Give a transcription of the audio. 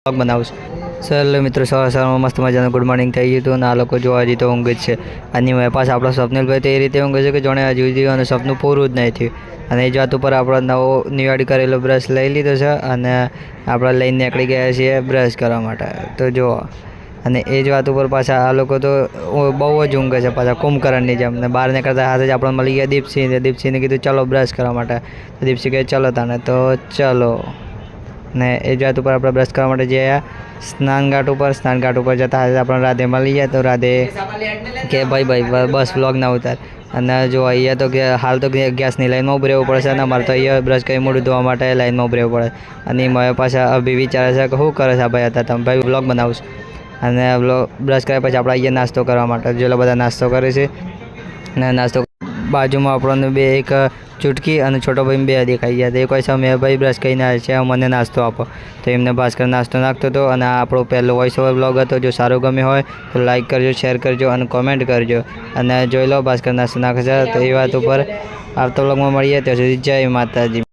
Blog बनाऊँ चलो मित्रों सवार मस्त मजा गुड मॉर्निंग थी गई आ लोग जो हजी तो ऊँघ ज है मेरे पास आप स्वप्निल भाई तो ये रीते ऊँघे है कि जाने हजू थी सपनू पूरू ज नहीं थी इस बात पर आप नवो निवाड़ी करेलो ब्रश लई लीधो है आप लई निकली गया छे ब्रश करवा तो जो અને એ જ વાત ઉપર પાછા આ લોકો તો બહુ જ ઊંઘે છે પાછા કુંભકર્ણની જેમ ને બહાર નીકળતા હાથે જ આપણને મળી ગયા દીપસિંહને કીધું ચલો બ્રશ કરવા માટે તો દીપસિંહ કહે ચલો તને તો ચલો ને એ જ વાત ઉપર આપણે બ્રશ કરવા માટે જઈએ સ્નાનઘાટ ઉપર જતા હાથે આપણે રાધે મળી ગયા તો રાધે કે ભાઈ બસ વ્લોગ ના ઉતાર અને જો અહીંયા તો હાલ તો ગેસની લાઈનમાં ઉભી રહેવું પડશે અને અમારે તો અહીંયા બ્રશ કરી મોઢું ધોવા માટે લાઈનમાં ઉભી રહેવું પડે અને મારા પાછા અભી વિચારે છે કે શું કરે છે ભાઈ હતા તમે ભાઈ વ્લોગ બનાવશું અને બ્રશ કર્યા પછી આપણે અહીંયા નાસ્તો કરવા માટે જે બધા નાસ્તો કરે છે અને નાસ્તો બાજુમાં આપણને બે એક ચૂટકી અને છોટો ભાઈ બે દેખાઈ ગયા તો એ કોઈ સમયે ભાઈ બ્રશ કરીને આવે છે મને નાસ્તો આપો તો એમને ભાસ્કર નાસ્તો નાખતો હતો અને આ આપણો પહેલો વોઇસ ઓવર બ્લોગ હતો જો સારો ગમ્યો હોય તો લાઈક કરજો શેર કરજો અને કોમેન્ટ કરજો અને જોઈ લો ભાસ્કર નાસ્તો નાખે છે તો એ વાત ઉપર આવતા બ્લોગમાં મળીએ ત્યાં સુધી જય માતાજી।